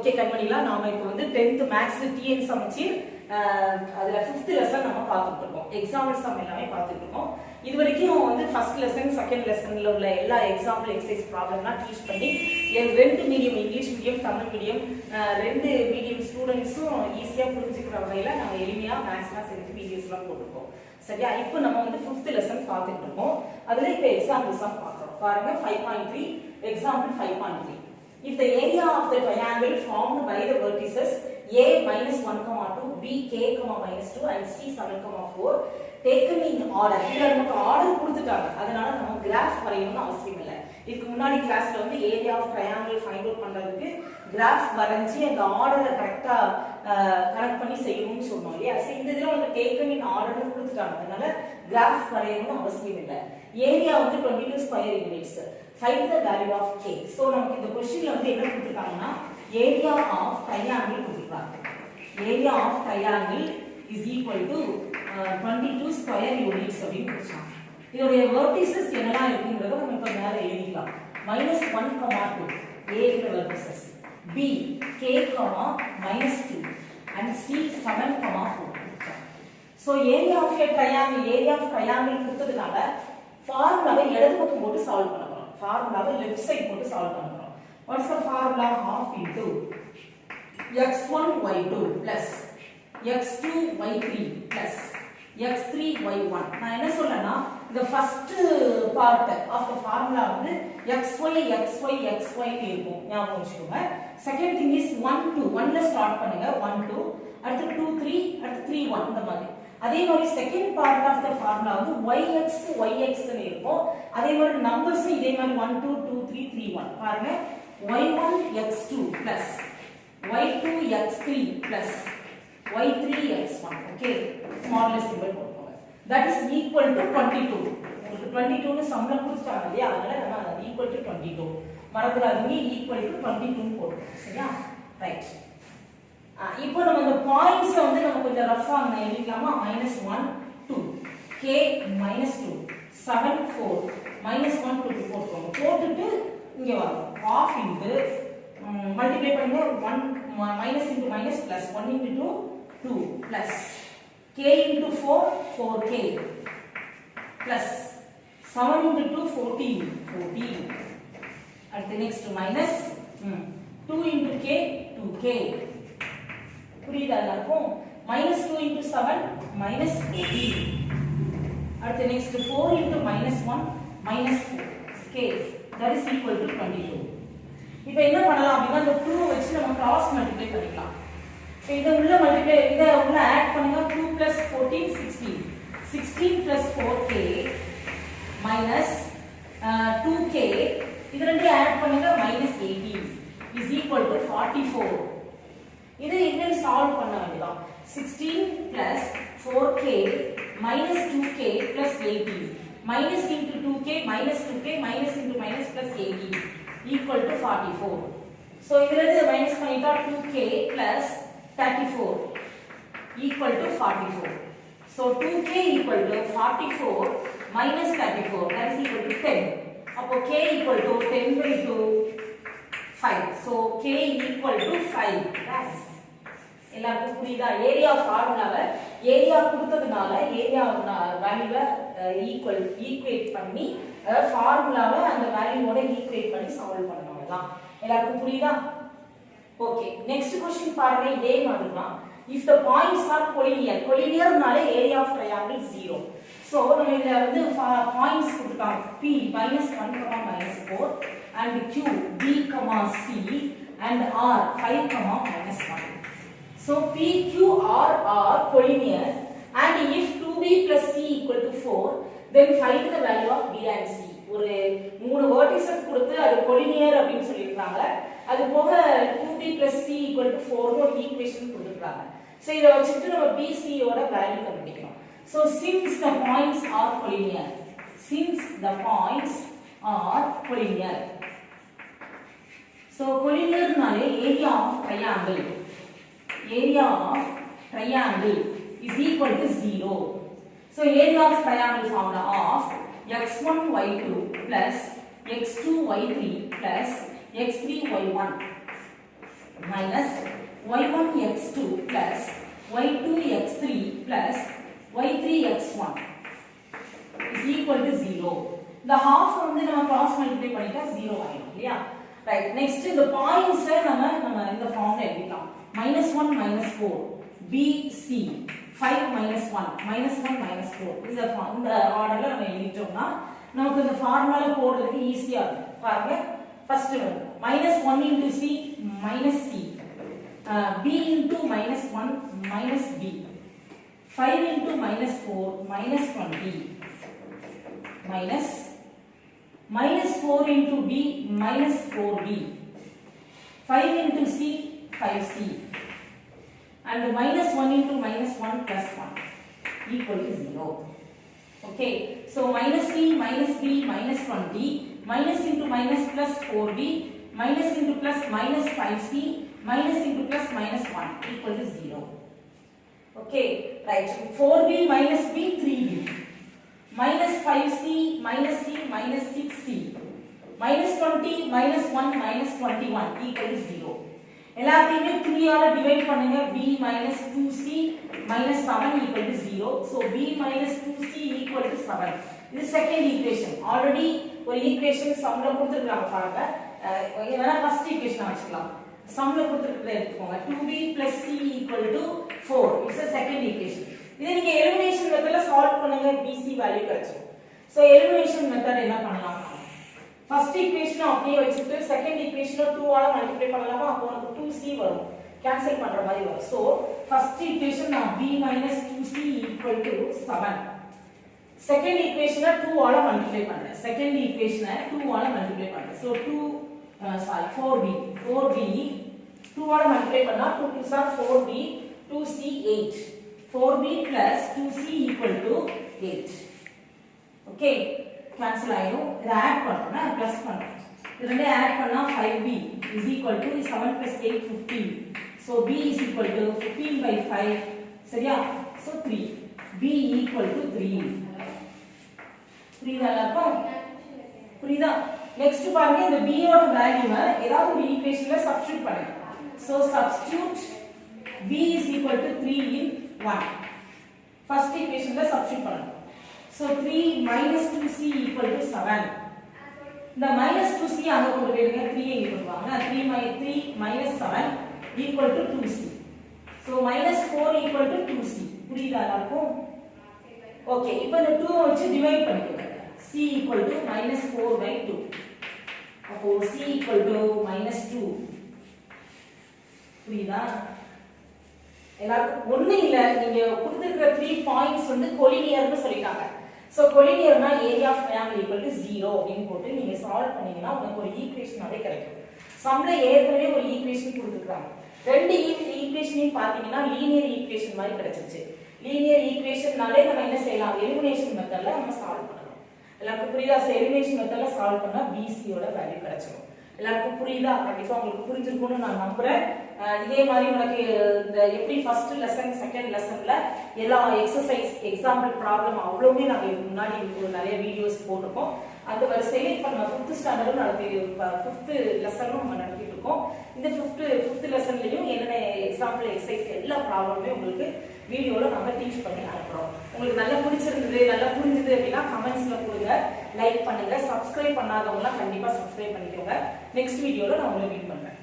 Okay கண்மணிலாம் நாம இப்போ வந்து 10th மேத்ஸ் டிஎன் சமச்சீர் அதுல 5th லெசன் நம்ம பார்த்துட்டு இருக்கோம். எக்ஸாம்பிள் சம் எல்லாமே பார்த்துட்டு இருக்கோம். இது வரைக்கும் வந்து ஃபர்ஸ்ட் லெசன் செகண்ட் லெசன்ல உள்ள எல்லா எக்ஸாம்பிள் எக்ஸசைஸ் ப்ராப்ளம்லாம் டீச் பண்ணி ரெண்டு medium English medium Tamil medium ரெண்டு மீடியம் ஸ்டூடெண்ட்ஸும் ஈஸியாக புரிஞ்சுக்கிற வகையில் நாங்கள் எளிமையாக மேத்ஸ்லாம் செஞ்சு வீடியோஸ்லாம் போட்டிருக்கோம். சரியா? இப்போ நம்ம வந்து 5th லெசன் பார்த்துட்டு இருக்கோம். அதில் இப்போ எக்ஸாம்பிள்ஸ் தான் பார்க்குறோம். பாருங்க 5.3 example 5.3. If the area of the triangle formed by the vertices a minus 1, 2, b k, minus 2 and c 7, 4 taken in order. இதுல நமக்கு ஆர்டர் கொடுத்துட்டாங்க. அதனால நம்ம கிராஃப் வரையணும்னு அவசியம் இல்லை. இதுக்கு முன்னாடி கிளாஸ்ல வந்து area of triangle find out பண்றதுக்கு கிராஃப் வரைஞ்சி அந்த ஆர்டரை கரெக்டா கனெக்ட் பண்ணி செய்யணும்னு சொன்னோம் இல்லையா? இந்த இதுல வந்து டேக்கன் இன் ஆர்டர் கொடுத்துட்டாங்க. அதனால கிராஃப் வரையணும்னு அவசியம் இல்லை. ஏரியா வந்து 22 square units. Find the value of k. So நமக்கு இந்த क्वेश्चनல வந்து என்ன கொடுத்திருக்காங்கன்னா area of triangle கொடுத்திருக்காங்க. Area of triangle is equal to 22 square units அப்படினு கொடுத்தாங்க. இதோட vertices என்னலாம் இருக்குங்கறத நம்ம இப்ப மேல எழுதிக்கலாம். -1, 2 a ங்கிற vertices, b k, -2 and c 7, 4. So area of a triangle கொடுத்ததுனால ஃபார்முலாவை இடது பக்கம் போட்டு சால்வ் பண்ணலாம். ஃபார்முலாவை லெஃப்ட் சைடு போட்டு சால்வ் பண்ணலாம். What is the formula? Half into x1 y2 plus x2 y3 plus x3 y1. நான் என்ன சொல்றேன்னா the first part of the formula வந்து xy இருக்கும். ஞாபகம் வச்சுக்கோங்க. Second thing is 1 2. 1 ல ஸ்டார்ட் பண்ணுங்க. 1 2 அடுத்து 2 3 அடுத்து 3 1 இந்த மாதிரி. அதே மாதிரி second part of the formula வந்து yx ன்னு இருக்கும். அதே மாதிரி நம்பர்ஸ் இதே மாதிரி 1 2 2 3 3 1. பாருங்க y1 x2 y2 x3 y3 x1. Okay, small simple போடுங்க. That is equal to 22. உங்களுக்கு 22 னு சம்ல கொடுத்தாங்க இல்லையா? அதனால நம்ம ஈக்குவல் டு 22 மறந்துடாதீங்க. ஈக்குவல் டு 22 னு போடுங்க. சரியா? ரைட். இப்போ நம்ம இந்த பாயிண்ட்ஸ் வந்து நம்ம கொஞ்சம் ரஃபா எழுதிக்கலாமா? -1 2 k -2 7 4 -1 2 போட்டுக்கோங்க. போட்டுட்டு இங்க வரும் half into மல்டிப்ளை பண்ணுங்க. 1 minus into minus plus 1 into 2 2 plus k into 4 4k plus 7 into 2 14 at the next minus 2 into k 2k. புரியுதா எல்லாருக்கும்? -2 into 7 -14. அடுத்து next 4 into -1 -4. Okay, that is equal to 22. இப்போ என்ன பண்ணலாம் அப்படினா இந்த 2 வச்சு நம்ம கிராஸ் மல்டிப்ளை பண்ணிக்கலாம். இத உள்ள ஆட் பண்ணுங்க. 2 + 14 16. 16 + 4k minus 2k இது ரெண்டையும் ஆட் பண்ணுங்க. -18 is equal to 44. இதை இன்னும் சால்வ் பண்ண வேண்டியதான். 16 plus 4k minus 2k plus 18 minus into 2k minus 2k minus into minus plus 18 equal to 44. So இதுல இருந்து மைனஸ் பண்ணிட்டா 2k plus 34 equal to 44. So 2k equal to 44 minus 34 that is equal to 10. அப்போ k equal to 10/2 5. So k equal to 5. That's எல்லாருக்கும் புரியுதா? Area ஃபார்முலாவை area கொடுத்ததுனால area வேல்யூவை equate பண்ணி ஃபார்முலாவை அந்த வேல்யூவோட ஈக்குவேட் பண்ணி சால்வ் பண்ணணும். எல்லாம் எல்லாருக்கும் புரியுதா? ஓகே, நெக்ஸ்ட் क्वेश्चन பாருங்க. இதே மாதிரி தான். if the points are collinearனாலே ஏரியா ஆஃப் ட்ரையாங்கிள் 0. சோ நம்ம இதுல வந்து பாயிண்ட்ஸ் கொடுத்தாங்க. p -1, -4 and q b, c and r 5, -1. So P, Q, R are collinear and if 2B plus C equal to 4 then find the value of B and C. ஒரு மூணு vertices கொடுத்து அது collinear அப்படினு சொல்லிருக்காங்க. அது போக 2B plus C equal to 4 ஒரு equation கொடுத்திருக்காங்க. சோ இத வச்சிட்டு நம்ம BC ஓட வேல்யூ கண்டுபிடிக்கணும். So since the points are collinear so collinearனாலே area of triangle is equal to 0. So area of triangle formula of x1 y2 plus x2 y3 plus x3 y1. minus y1 x2 plus y2 x3 plus y3 x1 is equal to 0. இந்த half வந்து நம்ம cross multiply பண்ணிட்டா 0 ஆயிடும் இல்லையா? Right. Next இந்த points நம்ம இந்த ஃபார்ம்ல எழுதிக்கலாம். -1 -4 bc 5 -1 -1 -4 இந்த ஆர்டர்ல நம்ம எழுதிட்டோம்னா நமக்கு இந்த ஃபார்முலா போடுறதுக்கு ஈஸியா இருக்கும். பாருங்க ஃபர்ஸ்ட் வந்து -1 into c minus c b into -1 minus b 5 into -4 -20 minus -4 into b minus 4b 5 into c 5c and -1 into -1 plus 1 equal to 0. Okay, so minus c minus b minus 20 minus into minus plus 4b minus into plus minus 5c minus into plus minus 1 equal to 0. Okay, right. 4b minus b 3b minus 5c minus c minus 6c minus 20 minus 1 minus 21 equal to 0. எல்லாத்தையுமே 3 ஆல divide பண்ணுங்க. b minus 2c minus 7 equal to 0. So b minus 2c equal to 7. இது second equation. Already ஒரு equation சம்ல கொடுத்திருக்காங்க பாருங்க. வேணா first equation வச்சுக்கலாம். சம்ல கொடுத்திருக்கிறத எடுத்துக்கோங்க. 2b plus c equal to 4. It's a second equation. இதை நீங்க எலிமினேஷன் மெத்தட்ல சால்வ் பண்ணுங்க. bc வேல்யூ கிடைச்சிடும். சோ எலிமினேஷன் மெத்தட் என்ன பண்ணலாம்? ஃபர்ஸ்ட் ஈக்குவேஷன் அப்படியே வச்சிட்டு செகண்ட் ஈக்குவேஷனை 2 ஆல மல்டிப்ளை பண்ணலாமா? அப்போ நமக்கு 2c வரும். கேன்சல் பண்ற மாதிரி வரும். சோ ஃபர்ஸ்ட் ஈக்குவேஷன் நான் b minus 2c equal to 7. Second ஈக்குவேஷனை 2 ஆல மல்டிப்ளை பண்றேன். செகண்ட் ஈக்குவேஷனை 2 ஆல மல்டிப்ளை பண்றேன். சோ 4b 2 ஆல மல்டிப்ளை பண்ணா 2 2s are 4b 2c 8 4b plus 2c equal to 8. Okay, cancel ஆயிடும். இத ஆட் பண்றோம்னா பிளஸ் பண்றோம். இது ரெண்டே ஆட் பண்ணா 5b is equal to 7 plus 8 15. So b is equal to 15 by 5. சரியா? So 3. b equal to 3. புரியுதா எல்லாருக்கும்? புரியுதா? நெக்ஸ்ட் பாருங்க, இந்த b ஓட வேல்யூவை ஏதாவது ஒரு ஈக்குவேஷன்ல சப்ஸ்டிட்யூட் பண்ணுங்க. So substitute b is equal to 3 in 1. First ஈக்குவேஷன்ல substitute பண்ணணும். So 3 minus 2c equal to 7. இந்த minus 2c அங்க கொண்டு போயிடுங்க. 3 இங்க கொண்டு வாங்க. 3 minus 7 equal to 2c. So minus 4 equal to 2c. புரியுதா எல்லாருக்கும்? ஓகே, இப்போ இந்த 2 வச்சு டிவைட் பண்ணிக்கோங்க. c equal to minus 4 by 2. அப்போ c equal to minus 2. புரியுதா? எல்லாருக்கும் ஒண்ணு இல்ல, நீங்க கொடுத்திருக்கிற 3 பாயிண்ட்ஸ் வந்து கோலினியர்னு சொல்லிட்டாங்க. சோ கோலினியர்னா area of triangle equal to 0 அப்படினு போட்டு நீங்க சால்வ் பண்ணீங்கன்னா உங்களுக்கு ஒரு ஈக்குவேஷனாவே கிடைக்கும். சம்ல ஏற்கனவே ஒரு ஈக்குவேஷன் கொடுத்திருக்காங்க. ரெண்டு ஈக்குவேஷனையும் பாத்தீங்கன்னா லீனியர் ஈக்குவேஷன் மாதிரி கிடைச்சிருச்சு. லீனியர் ஈக்குவேஷன்னாலே நம்ம என்ன செய்யலாம்? எலிமினேஷன் மெத்தட்ல நம்ம சால்வ் பண்ணலாம். எல்லாருக்கும் புரியுதா? எலிமினேஷன் மெத்தட்ல சால்வ் பண்ணா BC யோட வேல்யூ கிடைச்சிடும். எல்லாருக்கும் புரியுதா? கண்டிப்பா உங்களுக்கு புரிஞ்சிருக்கும்னு நான் நம்புறேன். இதே மாதிரி உங்களுக்கு இந்த எப்படி ஃபர்ஸ்ட் லெசன் செகண்ட் லெசன்ல எல்லா எக்ஸசைஸ் எக்ஸாம்பிள் ப்ராப்ளம் அவ்வளவுமே நாங்க முன்னாடி நிறைய வீடியோஸ் போட்டிருக்கோம். அந்த வரிசையில இப்ப நம்ம 5th ஸ்டாண்டர்டும் நடத்தி 5th லெசனும் நம்ம நடத்திட்டு இருக்கோம். இந்த 5th லெசன்லயும் என்னென்ன எக்ஸாம்பிள் எக்ஸசைஸ் எல்லா ப்ராப்ளமுமே உங்களுக்கு வீடியோல நாங்க டீச் பண்ணி அனுப்புறோம். உங்களுக்கு நல்லா பிடிச்சிருந்தது, நல்லா புரிஞ்சுது அப்படின்னா கமெண்ட்ஸ்ல கொடுங்க, லைக் பண்ணுங்க, சப்ஸ்கிரைப் பண்ணாதவங்க கண்டிப்பா சப்ஸ்கிரைப் பண்ணிக்கோங்க. நெக்ஸ்ட் வீடியோல நான் உங்களை மீட் பண்றேன்.